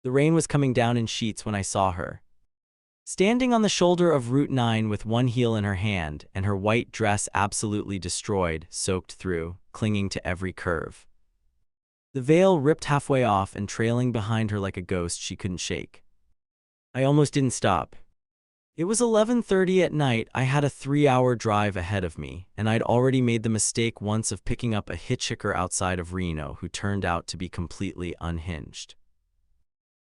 The rain was coming down in sheets when I saw her, standing on the shoulder of Route 9 with one heel in her hand and her white dress absolutely destroyed, soaked through, clinging to every curve. The veil ripped halfway off and trailing behind her like a ghost she couldn't shake. I almost didn't stop. It was 11:30 at night. I had a 3-hour drive ahead of me, and I'd already made the mistake once of picking up a hitchhiker outside of Reno who turned out to be completely unhinged.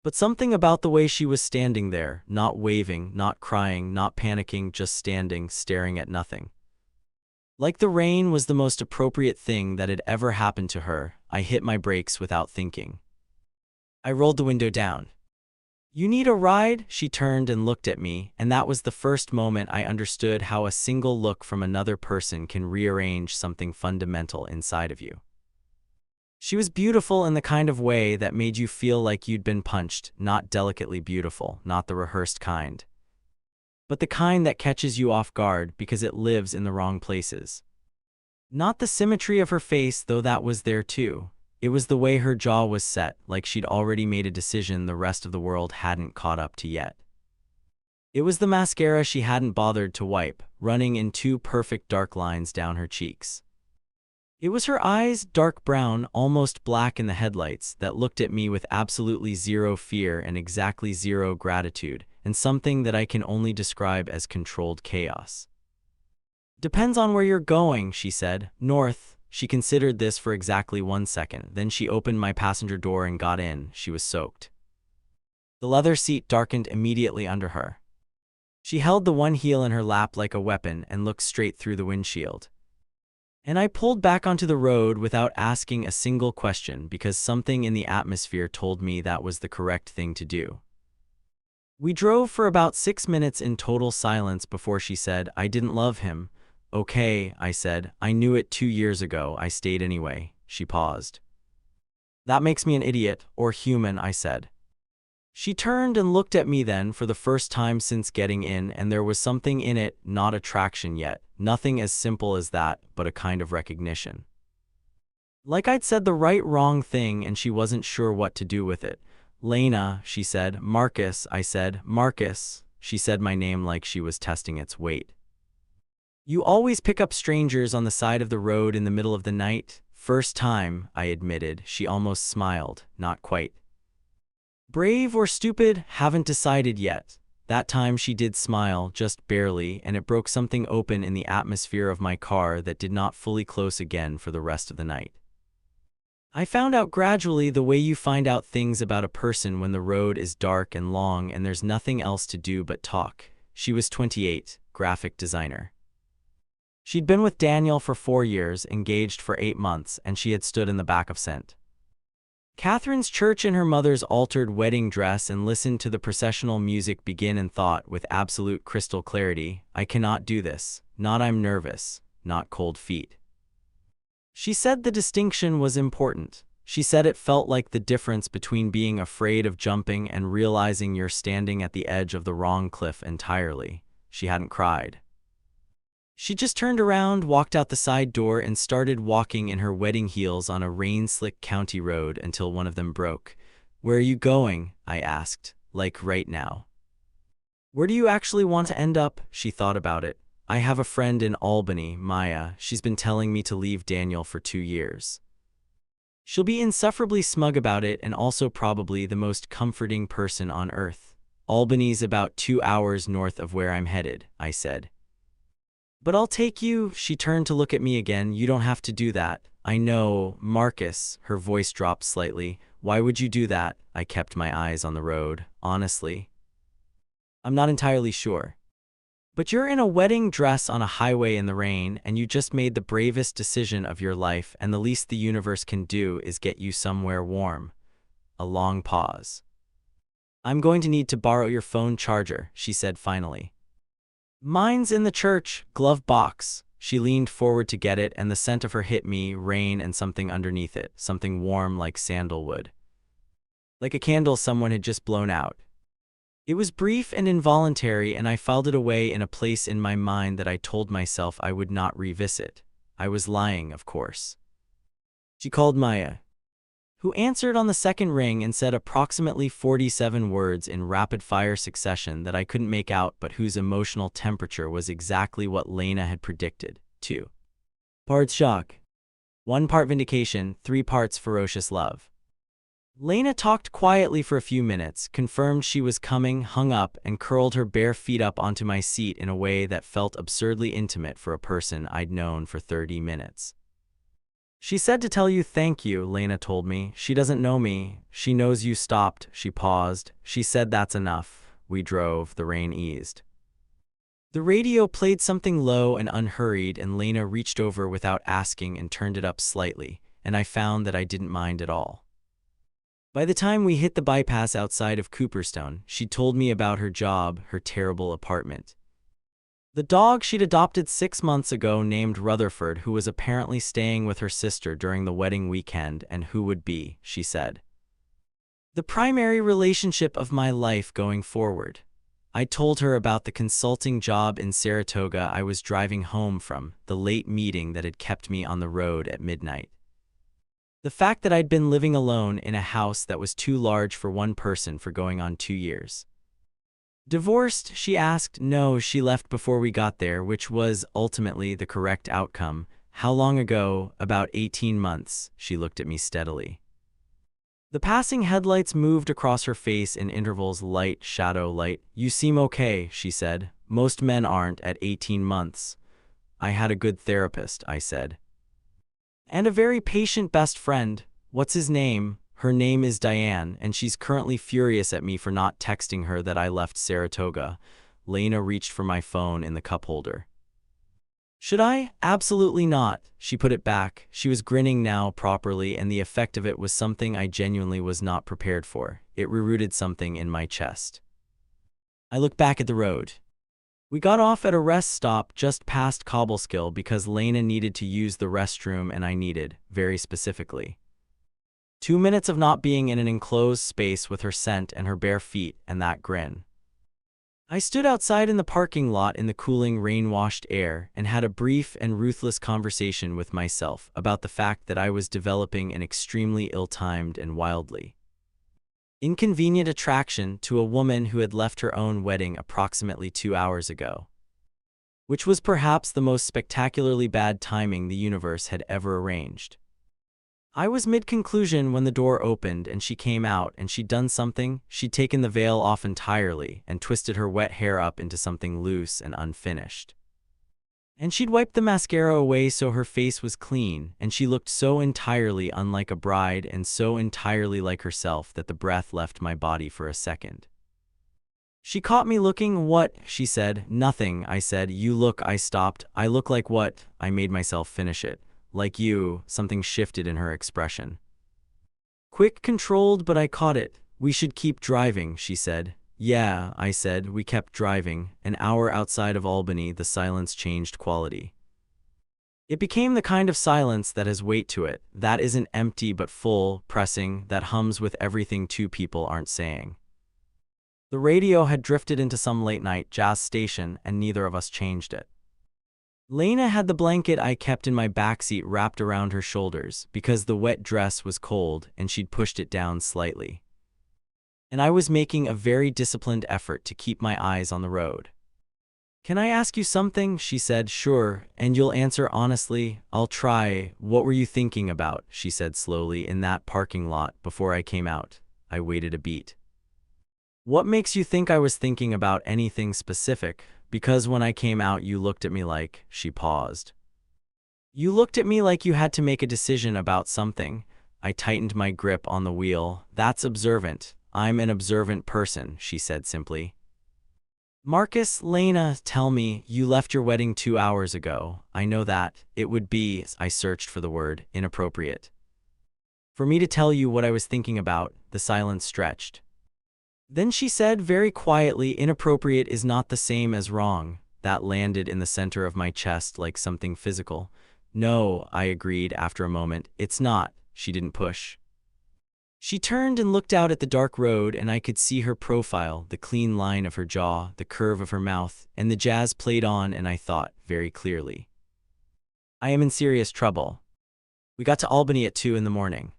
But something about the way she was standing there, not waving, not crying, not panicking, just standing, staring at nothing. Like the rain was the most appropriate thing that had ever happened to her, I hit my brakes without thinking. I rolled the window down. "You need a ride?" She turned and looked at me, and that was the first moment I understood how a single look from another person can rearrange something fundamental inside of you. She was beautiful in the kind of way that made you feel like you'd been punched, not delicately beautiful, not the rehearsed kind, but the kind that catches you off guard because it lives in the wrong places. Not the symmetry of her face, though that was there too. It was the way her jaw was set, like she'd already made a decision the rest of the world hadn't caught up to yet. It was the mascara she hadn't bothered to wipe, running in 2 perfect dark lines down her cheeks. It was her eyes, dark brown, almost black in the headlights, that looked at me with absolutely zero fear and exactly zero gratitude, and something that I can only describe as controlled chaos. "Depends on where you're going," she said. "North." She considered this for exactly 1 second, then she opened my passenger door and got in. She was soaked. The leather seat darkened immediately under her. She held the one heel in her lap like a weapon and looked straight through the windshield. And I pulled back onto the road without asking a single question because something in the atmosphere told me that was the correct thing to do. We drove for about 6 minutes in total silence before she said, "I didn't love him." "Okay," I said. "I knew it 2 years ago. I stayed anyway." She paused. "That makes me an idiot, or human," I said. She turned and looked at me then for the first time since getting in, and there was something in it, not attraction yet, nothing as simple as that, but a kind of recognition. Like I'd said the wrong thing and she wasn't sure what to do with it. "Lena," she said. "Marcus," I said. "Marcus." She said my name like she was testing its weight. "You always pick up strangers on the side of the road in the middle of the night?" "First time," I admitted. She almost smiled, not quite. "Brave or stupid? Haven't decided yet." That time she did smile, just barely, and it broke something open in the atmosphere of my car that did not fully close again for the rest of the night. I found out gradually the way you find out things about a person when the road is dark and long and there's nothing else to do but talk. She was 28, graphic designer. She'd been with Daniel for 4 years, engaged for 8 months, and she had stood in the back of St. Catherine's Church in her mother's altered wedding dress and listened to the processional music begin and thought with absolute crystal clarity, "I cannot do this. Not I'm nervous, not cold feet." She said the distinction was important. She said it felt like the difference between being afraid of jumping and realizing you're standing at the edge of the wrong cliff entirely. She hadn't cried. She just turned around, walked out the side door, and started walking in her wedding heels on a rain-slick county road until one of them broke. "Where are you going?" I asked. "Like right now." "Where do you actually want to end up?" She thought about it. "I have a friend in Albany, Maya. She's been telling me to leave Daniel for 2 years. She'll be insufferably smug about it and also probably the most comforting person on earth." "Albany's about 2 hours north of where I'm headed," I said. "But I'll take you." She turned to look at me again. "You don't have to do that." "I know, Marcus." Her voice dropped slightly. "Why would you do that?" I kept my eyes on the road. "Honestly, I'm not entirely sure. But you're in a wedding dress on a highway in the rain, and you just made the bravest decision of your life, and the least the universe can do is get you somewhere warm." A long pause. "I'm going to need to borrow your phone charger," she said finally. "Mine's in the church glove box." She leaned forward to get it, and the scent of her hit me, rain and something underneath it, something warm like sandalwood. Like a candle someone had just blown out. It was brief and involuntary, and I filed it away in a place in my mind that I told myself I would not revisit. I was lying, of course. "She called Maya." who answered on the second ring and said approximately 47 words in rapid-fire succession that I couldn't make out, but whose emotional temperature was exactly what Lena had predicted. 2 parts shock, 1 part vindication, 3 parts ferocious love. Lena talked quietly for a few minutes, confirmed she was coming, hung up, and curled her bare feet up onto my seat in a way that felt absurdly intimate for a person I'd known for 30 minutes. She said to tell you thank you, Lena told me. She doesn't know me. She knows you stopped. She paused. She said that's enough. We drove. The rain eased. The radio played something low and unhurried, and Lena reached over without asking and turned it up slightly, and I found that I didn't mind at all. By the time we hit the bypass outside of Cooperstone, she'd told me about her job, her terrible apartment. The dog she'd adopted 6 months ago named Rutherford, who was apparently staying with her sister during the wedding weekend and who would be, she said, the primary relationship of my life going forward. I told her about the consulting job in Saratoga I was driving home from, the late meeting that had kept me on the road at midnight. The fact that I'd been living alone in a house that was too large for one person for going on 2 years. Divorced, she asked. No, she left before we got there, which was ultimately the correct outcome. How long ago? About 18 months, she looked at me steadily. The passing headlights moved across her face in intervals, light, shadow, light. You seem okay, she said. Most men aren't at 18 months. I had a good therapist, I said. And a very patient best friend. What's his name? Her name is Diane, and she's currently furious at me for not texting her that I left Saratoga. Lena reached for my phone in the cup holder. Should I? Absolutely not. She put it back. She was grinning now properly, and the effect of it was something I genuinely was not prepared for. It rerouted something in my chest. I looked back at the road. We got off at a rest stop just past Cobleskill because Lena needed to use the restroom and I needed, very specifically, 2 minutes of not being in an enclosed space with her scent and her bare feet and that grin. I stood outside in the parking lot in the cooling, rain-washed air and had a brief and ruthless conversation with myself about the fact that I was developing an extremely ill-timed and wildly inconvenient attraction to a woman who had left her own wedding approximately 2 hours ago, which was perhaps the most spectacularly bad timing the universe had ever arranged. I was mid-conclusion when the door opened and she came out, and she'd done something. She'd taken the veil off entirely and twisted her wet hair up into something loose and unfinished. And she'd wiped the mascara away so her face was clean, and she looked so entirely unlike a bride and so entirely like herself that the breath left my body for a second. She caught me looking. What? She said. Nothing, I said. You look. I stopped. I look like what? I made myself finish it. Like you. Something shifted in her expression. Quick, controlled, but I caught it. We should keep driving, she said. Yeah, I said. We kept driving. An hour outside of Albany, the silence changed quality. It became the kind of silence that has weight to it, that isn't empty but full, pressing, that hums with everything two people aren't saying. The radio had drifted into some late-night jazz station, and neither of us changed it. Lena had the blanket I kept in my backseat wrapped around her shoulders because the wet dress was cold and she'd pushed it down slightly. And I was making a very disciplined effort to keep my eyes on the road. Can I ask you something? She said. Sure, and you'll answer honestly. I'll try. What were you thinking about? She said slowly. In that parking lot before I came out. I waited a beat. What makes you think I was thinking about anything specific? Because when I came out you looked at me like, she paused. You looked at me like you had to make a decision about something. I tightened my grip on the wheel. That's observant. I'm an observant person, she said simply. Marcus, Lena, tell me, you left your wedding 2 hours ago. I know that. It would be, I searched for the word, inappropriate for me to tell you what I was thinking about. The silence stretched. Then she said very quietly, inappropriate is not the same as wrong. That landed in the center of my chest like something physical. No, I agreed after a moment. It's not. She didn't push. She turned and looked out at the dark road, and I could see her profile, the clean line of her jaw, the curve of her mouth, and the jazz played on, and I thought, very clearly, I am in serious trouble. We got to Albany at 2 in the morning.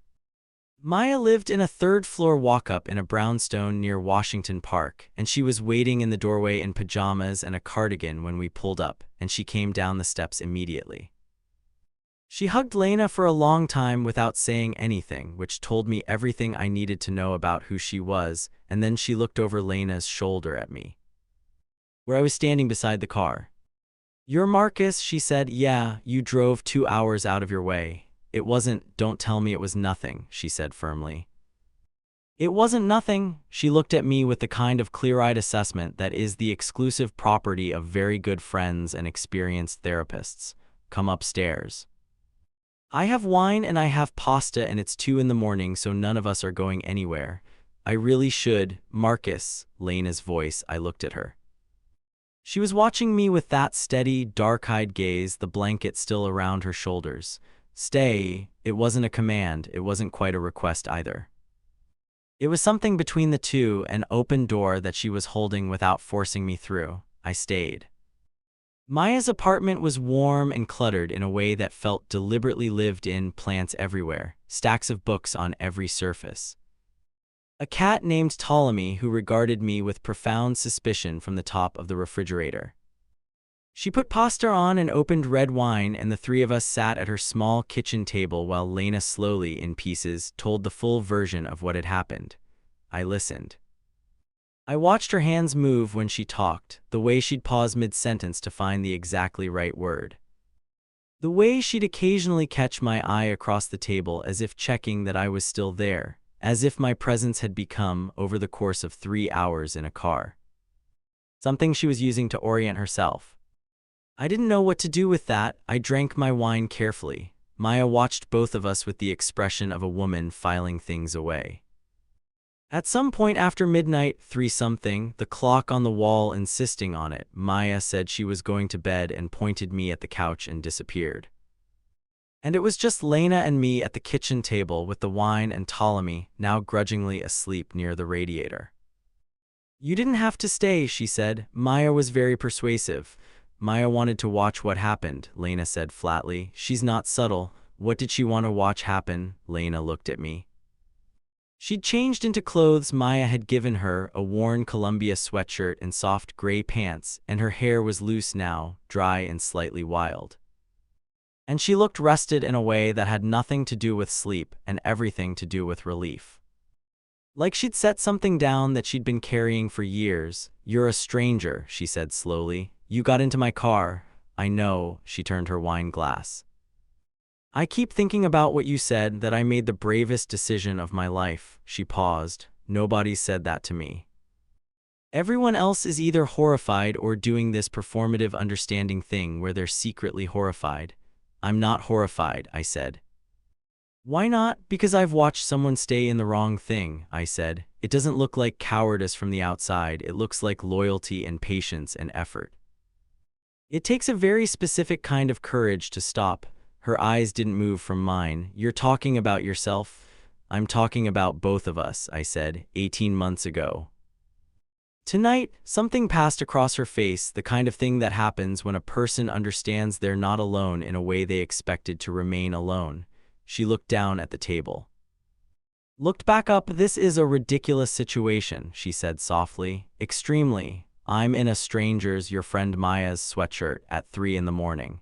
Maya lived in a third-floor walk-up in a brownstone near Washington Park, and she was waiting in the doorway in pajamas and a cardigan when we pulled up, and she came down the steps immediately. She hugged Lena for a long time without saying anything, which told me everything I needed to know about who she was, and then she looked over Lena's shoulder at me, where I was standing beside the car. "You're Marcus," she said. "Yeah, you drove 2 hours out of your way." "It wasn't, don't tell me it was nothing," she said firmly. "It wasn't nothing." She looked at me with the kind of clear-eyed assessment that is the exclusive property of very good friends and experienced therapists. "Come upstairs. I have wine and I have pasta and it's 2 in the morning, so none of us are going anywhere." "I really should, Marcus." Lena's voice. I looked at her. She was watching me with that steady, dark-eyed gaze, the blanket still around her shoulders. "Stay." It wasn't a command, it wasn't quite a request either. It was something between the two, an open door that she was holding without forcing me through. I stayed. Maya's apartment was warm and cluttered in a way that felt deliberately lived in, plants everywhere, stacks of books on every surface. A cat named Ptolemy who regarded me with profound suspicion from the top of the refrigerator. She put pasta on and opened red wine, and the three of us sat at her small kitchen table while Lena slowly, in pieces, told the full version of what had happened. I listened. I watched her hands move when she talked, the way she'd pause mid-sentence to find the exactly right word. The way she'd occasionally catch my eye across the table as if checking that I was still there, as if my presence had become, over the course of 3 hours in a car, something she was using to orient herself. I didn't know what to do with that. I drank my wine carefully. Maya watched both of us with the expression of a woman filing things away. At some point after midnight, 3-something, the clock on the wall insisting on it, Maya said she was going to bed and pointed me at the couch and disappeared. And it was just Lena and me at the kitchen table with the wine and Ptolemy, now grudgingly asleep near the radiator. "You didn't have to stay," she said. Maya was very persuasive. "Maya wanted to watch what happened," Lena said flatly. "She's not subtle." "What did she want to watch happen?" Lena looked at me. She'd changed into clothes Maya had given her, a worn Columbia sweatshirt and soft gray pants, and her hair was loose now, dry and slightly wild. And she looked rested in a way that had nothing to do with sleep and everything to do with relief. Like she'd set something down that she'd been carrying for years. "You're a stranger," she said slowly. "You got into my car." "I know." She turned her wine glass. "I keep thinking about what you said, that I made the bravest decision of my life." She paused. "Nobody said that to me. Everyone else is either horrified or doing this performative understanding thing where they're secretly horrified." "I'm not horrified," I said. "Why not?" "Because I've watched someone stay in the wrong thing," I said. "It doesn't look like cowardice from the outside, it looks like loyalty and patience and effort. It takes a very specific kind of courage to stop." Her eyes didn't move from mine. "You're talking about yourself?" "I'm talking about both of us," I said, 18 months ago. Tonight, something passed across her face, the kind of thing that happens when a person understands they're not alone in a way they expected to remain alone. She looked down at the table. Looked back up. "This is a ridiculous situation," she said softly. "Extremely. I'm in a stranger's, your friend Maya's, sweatshirt at 3 in the morning.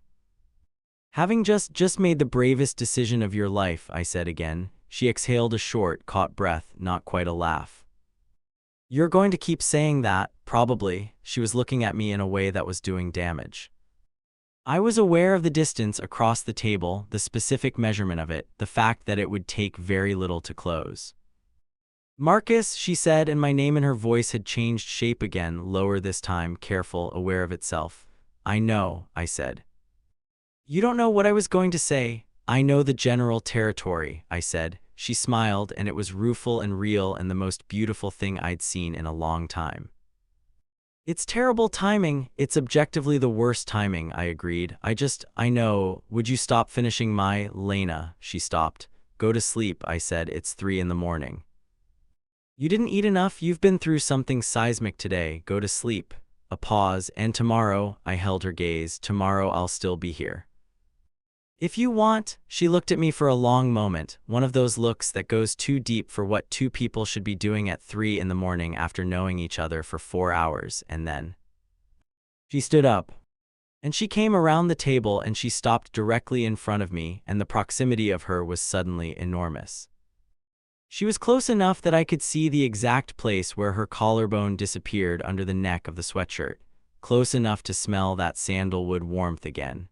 Having just made the bravest decision of your life," I said again. She exhaled a short, caught breath, not quite a laugh. "You're going to keep saying that, probably." She was looking at me in a way that was doing damage. I was aware of the distance across the table, the specific measurement of it, the fact that it would take very little to close. "Marcus," she said, and my name in her voice had changed shape again, lower this time, careful, aware of itself. "I know," I said. "You don't know what I was going to say." "I know the general territory," I said. She smiled, and it was rueful and real and the most beautiful thing I'd seen in a long time. "It's terrible timing." "It's objectively the worst timing," I agreed. I know. Would you stop finishing my..." "Lena," she stopped. "Go to sleep," I said. "It's 3 in the morning. You didn't eat enough. You've been through something seismic today. Go to sleep." A pause. "And tomorrow," I held her gaze, "tomorrow I'll still be here." If you want, she looked at me for a long moment, one of those looks that goes too deep for what two people should be doing at 3 in the morning after knowing each other for 4 hours, and then she stood up. And she came around the table and she stopped directly in front of me, and the proximity of her was suddenly enormous. She was close enough that I could see the exact place where her collarbone disappeared under the neck of the sweatshirt, close enough to smell that sandalwood warmth again.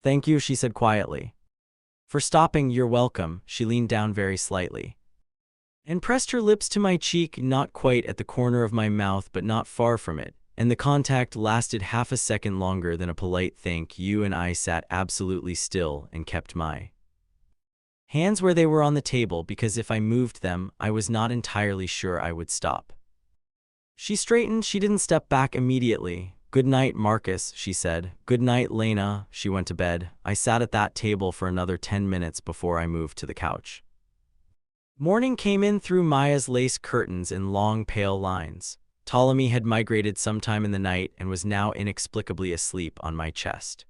"Thank you," she said quietly. "For stopping, you're welcome." She leaned down very slightly and pressed her lips to my cheek, not quite at the corner of my mouth but not far from it, and the contact lasted half a second longer than a polite "thank you," and I sat absolutely still and kept my hands where they were on the table, because if I moved them, I was not entirely sure I would stop. She straightened. She didn't step back immediately. "Good night, Marcus," she said. "Good night, Lena." She went to bed. I sat at that table for another 10 minutes before I moved to the couch. Morning came in through Maya's lace curtains in long, pale lines. Ptolemy had migrated sometime in the night and was now inexplicably asleep on my chest.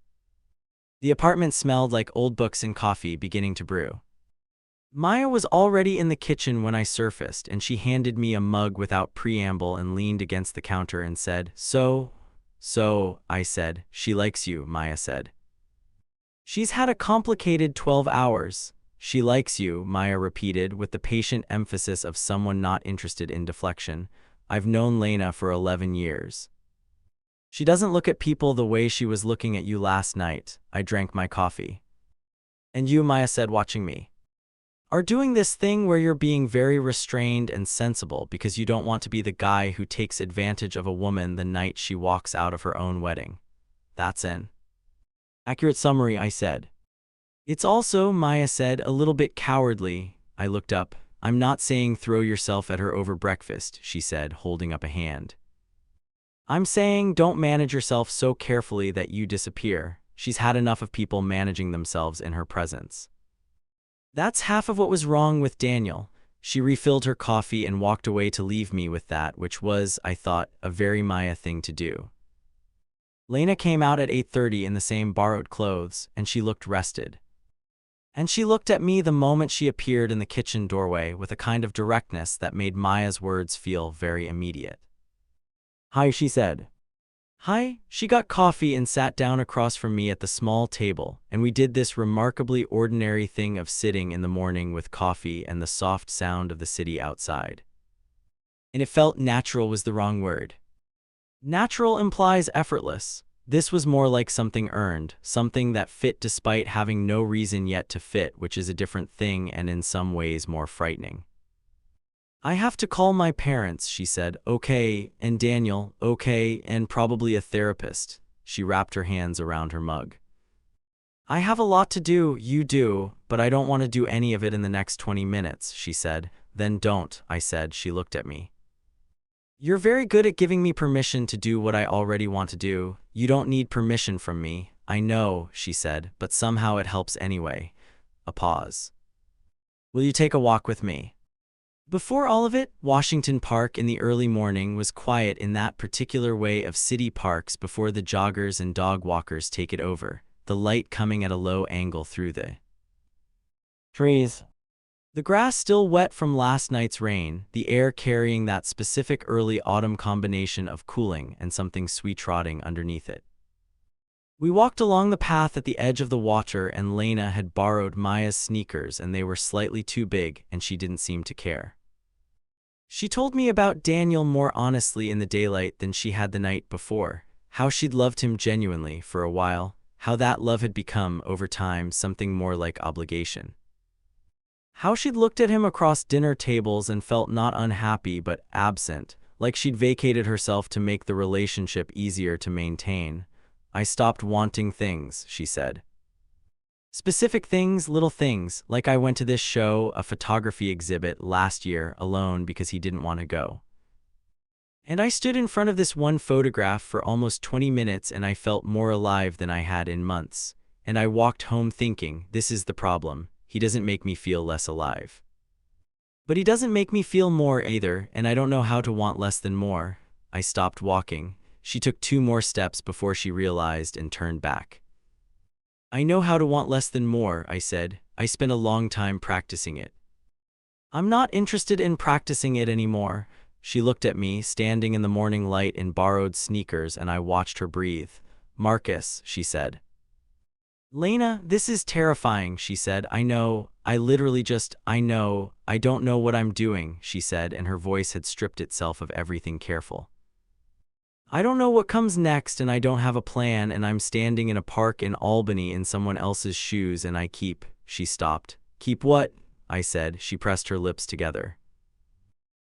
The apartment smelled like old books and coffee beginning to brew. Maya was already in the kitchen when I surfaced, and she handed me a mug without preamble and leaned against the counter and said, So, I said. "She likes you," Maya said. "She's had a complicated 12 hours. She likes you," Maya repeated with the patient emphasis of someone not interested in deflection. "I've known Lena for 11 years. She doesn't look at people the way she was looking at you last night." I drank my coffee. "And you," Maya said, watching me, "are doing this thing where you're being very restrained and sensible because you don't want to be the guy who takes advantage of a woman the night she walks out of her own wedding. That's an accurate summary," I said. "It's also," Maya said, a little bit cowardly. I looked up. "I'm not saying throw yourself at her over breakfast," she said, holding up a hand. "I'm saying don't manage yourself so carefully that you disappear. She's had enough of people managing themselves in her presence. That's half of what was wrong with Daniel." She refilled her coffee and walked away to leave me with that, which was, I thought, a very Maya thing to do. Lena came out at 8:30 in the same borrowed clothes, and she looked rested. And she looked at me the moment she appeared in the kitchen doorway with a kind of directness that made Maya's words feel very immediate. "Hi," she said. "Hi." She got coffee and sat down across from me at the small table, and we did this remarkably ordinary thing of sitting in the morning with coffee and the soft sound of the city outside. And it felt natural was the wrong word. Natural implies effortless. This was more like something earned, something that fit despite having no reason yet to fit, which is a different thing and in some ways more frightening. "I have to call my parents," she said. "Okay, and Daniel, okay, and probably a therapist." She wrapped her hands around her mug. "I have a lot to do." "You do, but I don't want to do any of it in the next 20 minutes, she said. "Then don't," I said. She looked at me. "You're very good at giving me permission to do what I already want to do." "You don't need permission from me." "I know," she said, "but somehow it helps anyway." A pause. "Will you take a walk with me?" Before all of it, Washington Park in the early morning was quiet in that particular way of city parks before the joggers and dog walkers take it over, the light coming at a low angle through the trees. The grass still wet from last night's rain, the air carrying that specific early autumn combination of cooling and something sweet trotting underneath it. We walked along the path at the edge of the water, and Lena had borrowed Maya's sneakers and they were slightly too big, and she didn't seem to care. She told me about Daniel more honestly in the daylight than she had the night before, how she'd loved him genuinely for a while, how that love had become, over time, something more like obligation. How she'd looked at him across dinner tables and felt not unhappy but absent, like she'd vacated herself to make the relationship easier to maintain. "I stopped wanting things," she said. "Specific things, little things, like I went to this show, a photography exhibit, last year, alone because he didn't want to go. And I stood in front of this one photograph for almost 20 minutes and I felt more alive than I had in months. And I walked home thinking, this is the problem, he doesn't make me feel less alive. But he doesn't make me feel more either, and I don't know how to want less than more." I stopped walking. She took 2 more steps before she realized and turned back. I know how to want less than more, I said. I spent a long time practicing it. I'm not interested in practicing it anymore. She looked at me, standing in the morning light in borrowed sneakers, and I watched her breathe. Marcus, she said. Lena, this is terrifying, she said. I know, I don't know what I'm doing, she said, and her voice had stripped itself of everything careful. I don't know what comes next, and I don't have a plan, and I'm standing in a park in Albany in someone else's shoes, and she stopped. Keep what? I said. She pressed her lips together.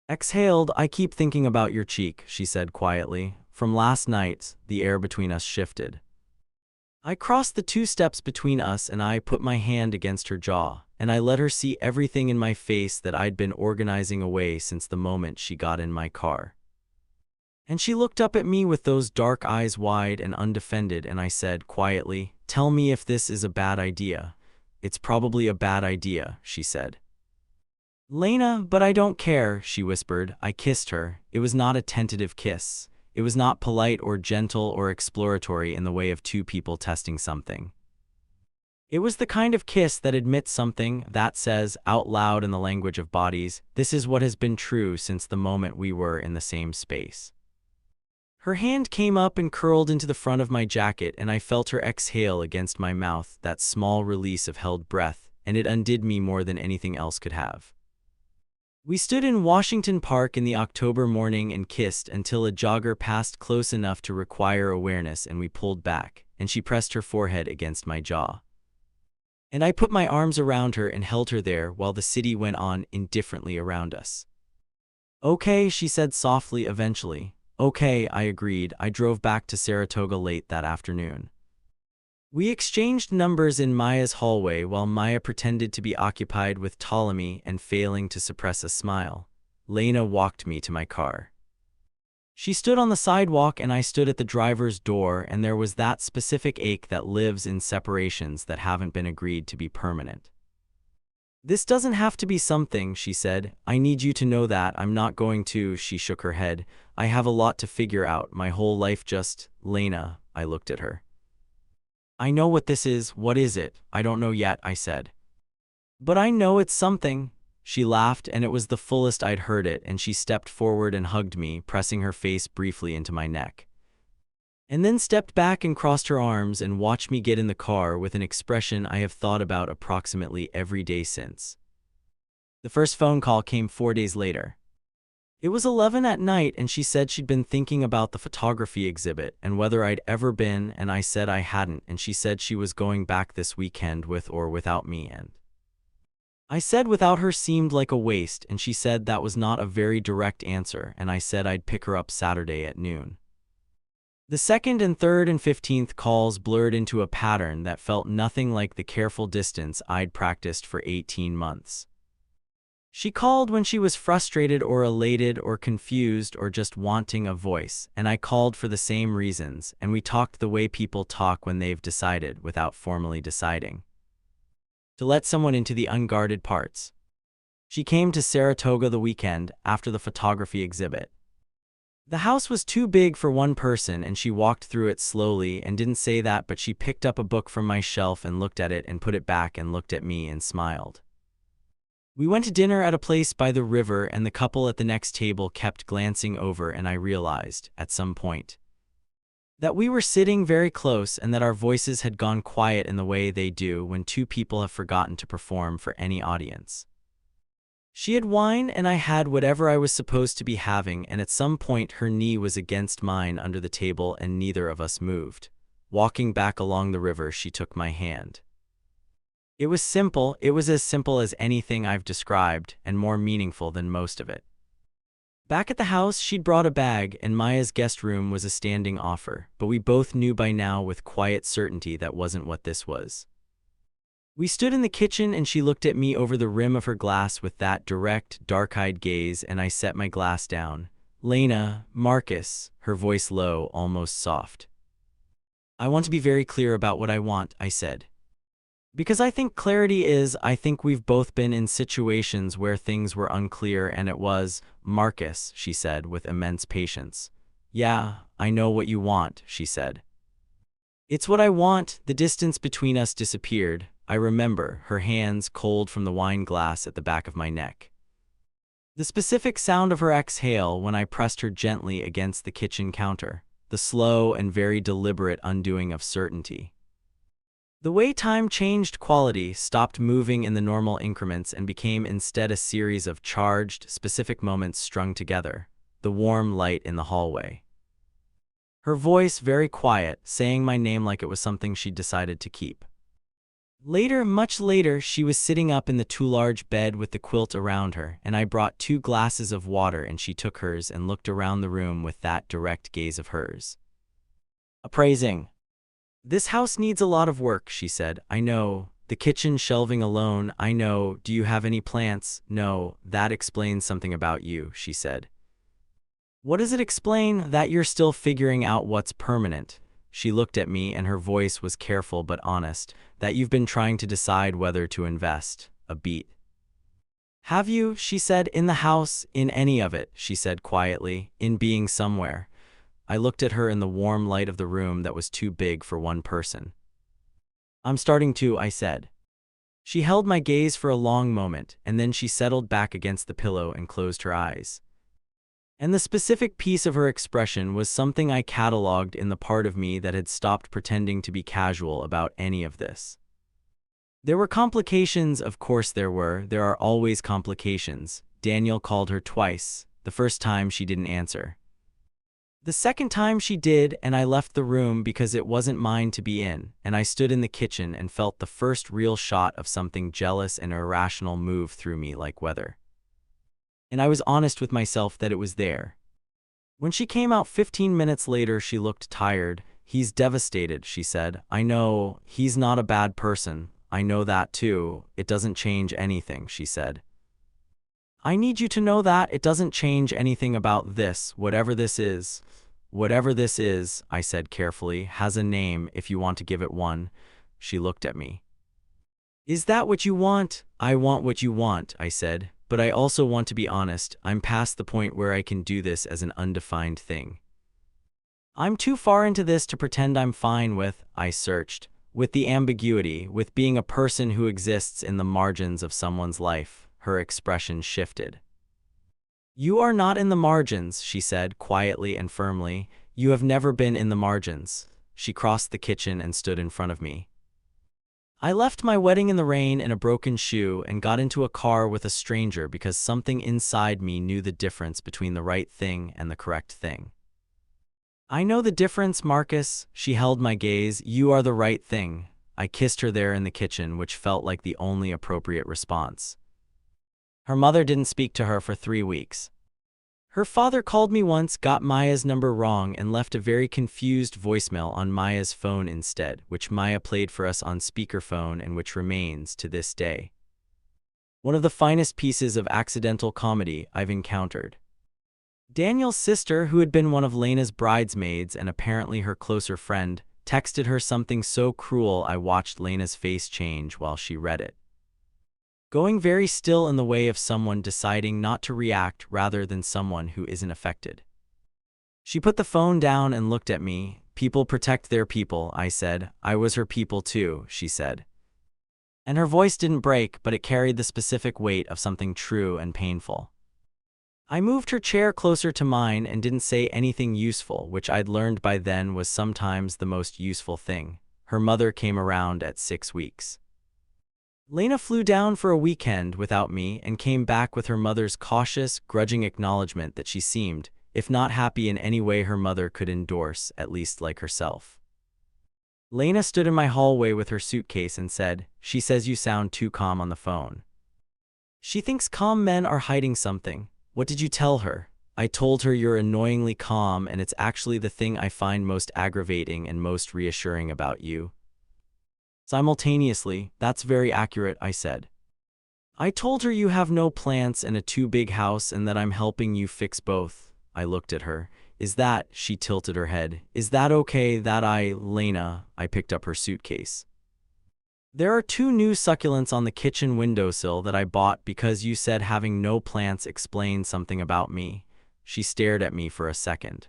Exhaled, I keep thinking about your cheek, she said quietly. From last night, the air between us shifted. I crossed the 2 steps between us, and I put my hand against her jaw, and I let her see everything in my face that I'd been organizing away since the moment she got in my car. And she looked up at me with those dark eyes wide and undefended, and I said quietly, "Tell me if this is a bad idea." "It's probably a bad idea," she said. "Lena, but I don't care," she whispered. I kissed her. It was not a tentative kiss. It was not polite or gentle or exploratory in the way of 2 people testing something. It was the kind of kiss that admits something, that says, out loud in the language of bodies, "This is what has been true since the moment we were in the same space." Her hand came up and curled into the front of my jacket, and I felt her exhale against my mouth, that small release of held breath, and it undid me more than anything else could have. We stood in Washington Park in the October morning and kissed until a jogger passed close enough to require awareness, and we pulled back, and she pressed her forehead against my jaw. And I put my arms around her and held her there while the city went on indifferently around us. "Okay," she said softly eventually. "Okay," I agreed. I drove back to Saratoga late that afternoon. We exchanged numbers in Maya's hallway while Maya pretended to be occupied with Ptolemy and failing to suppress a smile. Lena walked me to my car. She stood on the sidewalk and I stood at the driver's door, and there was that specific ache that lives in separations that haven't been agreed to be permanent. "This doesn't have to be something," she said. "I need you to know that I'm not going to." She shook her head. "I have a lot to figure out. My whole life just..." "Lena," I looked at her. "I know what this is." "What is it?" "I don't know yet," I said. "But I know it's something." She laughed, and it was the fullest I'd heard it, and she stepped forward and hugged me, pressing her face briefly into my neck. And then stepped back and crossed her arms and watched me get in the car with an expression I have thought about approximately every day since. The first phone call came 4 days later. It was 11 at night, and she said she'd been thinking about the photography exhibit and whether I'd ever been, and I said I hadn't, and she said she was going back this weekend with or without me, and I said without her seemed like a waste, and she said that was not a very direct answer, and I said I'd pick her up Saturday at noon. The second and third and 15th calls blurred into a pattern that felt nothing like the careful distance I'd practiced for 18 months. She called when she was frustrated or elated or confused or just wanting a voice, and I called for the same reasons, and we talked the way people talk when they've decided without formally deciding. To let someone into the unguarded parts. She came to Saratoga the weekend after the photography exhibit. The house was too big for one person, and she walked through it slowly and didn't say that, but she picked up a book from my shelf and looked at it and put it back and looked at me and smiled. We went to dinner at a place by the river, and the couple at the next table kept glancing over, and I realized, at some point, that we were sitting very close and that our voices had gone quiet in the way they do when 2 people have forgotten to perform for any audience. She had wine and I had whatever I was supposed to be having, and at some point her knee was against mine under the table and neither of us moved. Walking back along the river, she took my hand. It was simple. It was as simple as anything I've described, and more meaningful than most of it. Back at the house, she'd brought a bag, and Maya's guest room was a standing offer, but we both knew by now with quiet certainty that wasn't what this was. We stood in the kitchen, and she looked at me over the rim of her glass with that direct, dark-eyed gaze, and I set my glass down. "Lena, Marcus," her voice low, almost soft. "I want to be very clear about what I want," I said. "Because I think clarity is, I think we've both been in situations where things were unclear, and it was..." "Marcus," she said with immense patience. "Yeah, I know what you want," she said. It's what I want. The distance between us disappeared. I remember, her hands cold from the wine glass at the back of my neck. The specific sound of her exhale when I pressed her gently against the kitchen counter. The slow and very deliberate undoing of certainty. The way time changed quality, stopped moving in the normal increments and became instead a series of charged, specific moments strung together. The warm light in the hallway. Her voice very quiet, saying my name like it was something she'd decided to keep. Later, much later, she was sitting up in the too large bed with the quilt around her, and I brought 2 glasses of water and she took hers and looked around the room with that direct gaze of hers. Appraising. This house needs a lot of work, she said. I know. The kitchen shelving alone, I know. Do you have any plants? No. That explains something about you, she said. What does it explain? That you're still figuring out what's permanent. She looked at me and her voice was careful but honest. That you've been trying to decide whether to invest. A beat. Have you? She said. In the house, in any of it, she said quietly, in being somewhere. I looked at her in the warm light of the room that was too big for one person. I'm starting to, I said. She held my gaze for a long moment, and then she settled back against the pillow and closed her eyes. And the specific piece of her expression was something I cataloged in the part of me that had stopped pretending to be casual about any of this. There were complications, of course there were. There are always complications. Daniel called her twice. The first time she didn't answer. The second time she did, and I left the room because it wasn't mine to be in, and I stood in the kitchen and felt the first real shot of something jealous and irrational move through me like weather. And I was honest with myself that it was there. When she came out 15 minutes later, she looked tired. He's devastated, she said. I know, he's not a bad person. I know that too. It doesn't change anything, she said. I need you to know that it doesn't change anything about this, whatever this is. Whatever this is, I said carefully, has a name if you want to give it one. She looked at me. Is that what you want? I want what you want, I said. But I also want to be honest. I'm past the point where I can do this as an undefined thing. I'm too far into this to pretend I'm fine with, I searched, with the ambiguity, with being a person who exists in the margins of someone's life. Her expression shifted. You are not in the margins, she said, quietly and firmly. You have never been in the margins. She crossed the kitchen and stood in front of me. I left my wedding in the rain in a broken shoe and got into a car with a stranger because something inside me knew the difference between the right thing and the correct thing. I know the difference, Marcus. She held my gaze. You are the right thing. I kissed her there in the kitchen, which felt like the only appropriate response. Her mother didn't speak to her for 3 weeks. Her father called me once, got Maya's number wrong, and left a very confused voicemail on Maya's phone instead, which Maya played for us on speakerphone and which remains to this day one of the finest pieces of accidental comedy I've encountered. Daniel's sister, who had been one of Lena's bridesmaids and apparently her closer friend, texted her something so cruel I watched Lena's face change while she read it. Going very still in the way of someone deciding not to react rather than someone who isn't affected. She put the phone down and looked at me. People protect their people, I said. I was her people too, she said. And her voice didn't break, but it carried the specific weight of something true and painful. I moved her chair closer to mine and didn't say anything useful, which I'd learned by then was sometimes the most useful thing. Her mother came around at 6 weeks. Lena flew down for a weekend without me and came back with her mother's cautious, grudging acknowledgement that she seemed, if not happy in any way her mother could endorse, at least like herself. Lena stood in my hallway with her suitcase and said, "She says you sound too calm on the phone. She thinks calm men are hiding something. What did you tell her?" I told her you're annoyingly calm and it's actually the thing I find most aggravating and most reassuring about you. Simultaneously, that's very accurate, I said. I told her you have no plants and a too big house and that I'm helping you fix both. I looked at her. Is that, she tilted her head, is that okay that Lena, I picked up her suitcase. There are 2 new succulents on the kitchen windowsill that I bought because you said having no plants explained something about me. She stared at me for a second.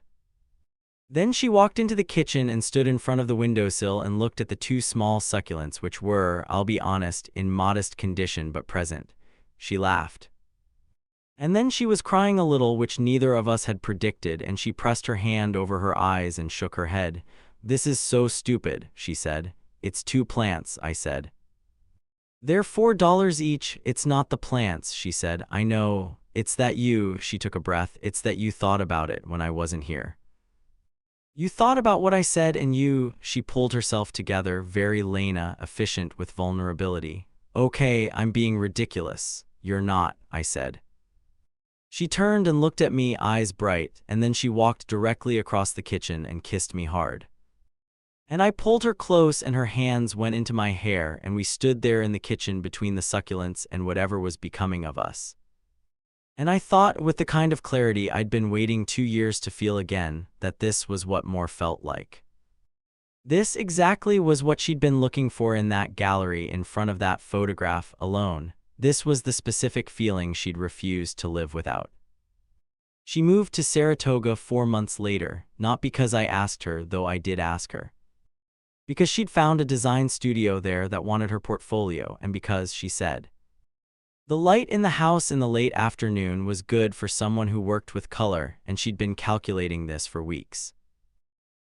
Then she walked into the kitchen and stood in front of the windowsill and looked at the two small succulents which were, I'll be honest, in modest condition but present. She laughed. And then she was crying a little, which neither of us had predicted, and she pressed her hand over her eyes and shook her head. "This is so stupid," she said. "It's two plants," I said. "They're $4 each." "It's not the plants," she said. "I know. It's that you," she took a breath, "it's that you thought about it when I wasn't here. You thought about what I said and she pulled herself together, very Lena, efficient with vulnerability. "Okay, I'm being ridiculous." "You're not," I said. She turned and looked at me, eyes bright, and then she walked directly across the kitchen and kissed me hard. And I pulled her close and her hands went into my hair and we stood there in the kitchen between the succulents and whatever was becoming of us. And I thought, with the kind of clarity I'd been waiting 2 years to feel again, that this was what more felt like. This exactly was what she'd been looking for in that gallery in front of that photograph alone. This was the specific feeling she'd refused to live without. She moved to Saratoga 4 months later, not because I asked her, though I did ask her. Because she'd found a design studio there that wanted her portfolio, and because, she said, the light in the house in the late afternoon was good for someone who worked with color, and she'd been calculating this for weeks.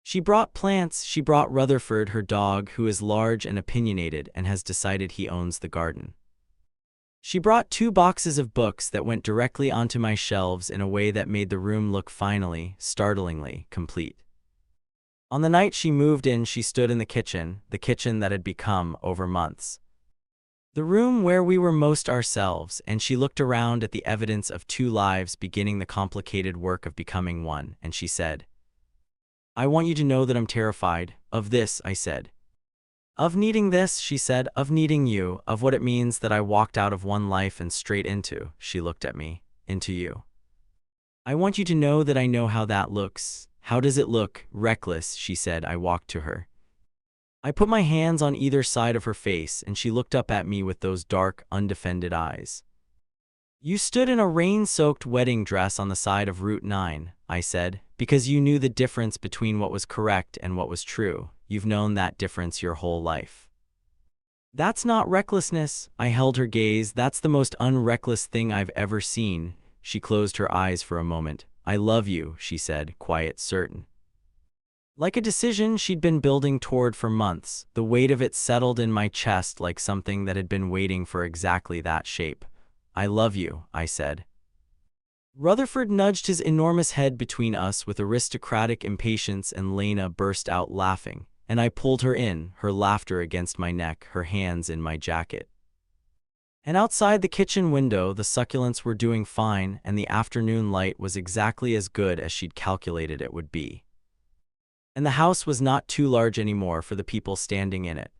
She brought plants. She brought Rutherford, her dog, who is large and opinionated and has decided he owns the garden. She brought 2 boxes of books that went directly onto my shelves in a way that made the room look finally, startlingly, complete. On the night she moved in, she stood in the kitchen that had become, over months, the room where we were most ourselves, and she looked around at the evidence of 2 lives beginning the complicated work of becoming one, and she said, "I want you to know that I'm terrified of this," I said. "Of needing this," she said, "of needing you, of what it means that I walked out of one life and straight into," she looked at me, "into you. I want you to know that I know how that looks." "How does it look?" "Reckless," she said. I walked to her. I put my hands on either side of her face, and she looked up at me with those dark, undefended eyes. "You stood in a rain-soaked wedding dress on the side of Route 9, I said, "because you knew the difference between what was correct and what was true. You've known that difference your whole life." "That's not recklessness." I held her gaze. "That's the most unreckless thing I've ever seen." She closed her eyes for a moment. "I love you," she said, quiet, certain. Like a decision she'd been building toward for months, the weight of it settled in my chest like something that had been waiting for exactly that shape. "I love you," I said. Rutherford nudged his enormous head between us with aristocratic impatience, and Lena burst out laughing, and I pulled her in, her laughter against my neck, her hands in my jacket. And outside the kitchen window, the succulents were doing fine, and the afternoon light was exactly as good as she'd calculated it would be. And the house was not too large anymore for the people standing in it.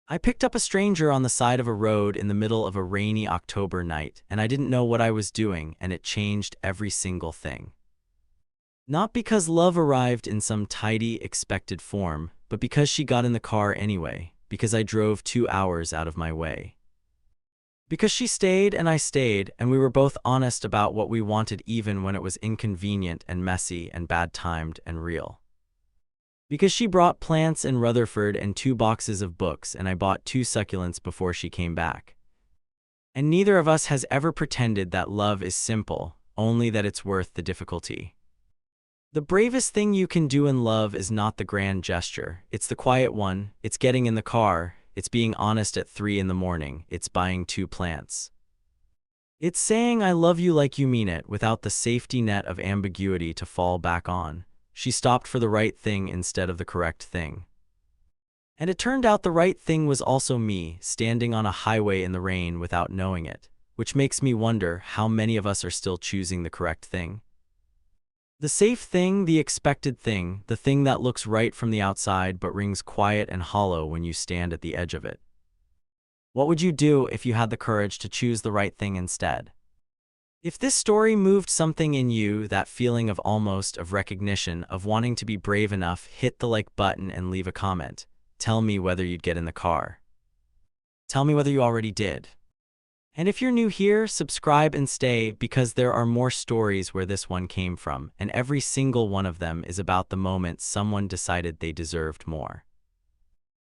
I picked up a stranger on the side of a road in the middle of a rainy October night, and I didn't know what I was doing, and it changed every single thing. Not because love arrived in some tidy, expected form, but because she got in the car anyway, because I drove 2 hours out of my way. Because she stayed and I stayed, and we were both honest about what we wanted even when it was inconvenient and messy and bad-timed and real. Because she brought plants and Rutherford and 2 boxes of books, and I bought 2 succulents before she came back. And neither of us has ever pretended that love is simple, only that it's worth the difficulty. The bravest thing you can do in love is not the grand gesture, it's the quiet one. It's getting in the car, it's being honest at 3 in the morning, it's buying 2 plants. It's saying I love you like you mean it, without the safety net of ambiguity to fall back on. She stopped for the right thing instead of the correct thing. And it turned out the right thing was also me, standing on a highway in the rain without knowing it, which makes me wonder how many of us are still choosing the correct thing. The safe thing, the expected thing, the thing that looks right from the outside but rings quiet and hollow when you stand at the edge of it. What would you do if you had the courage to choose the right thing instead? If this story moved something in you, that feeling of almost, of recognition, of wanting to be brave enough, hit the like button and leave a comment. Tell me whether you'd get in the car. Tell me whether you already did. And if you're new here, subscribe and stay because there are more stories where this one came from, and every single one of them is about the moment someone decided they deserved more.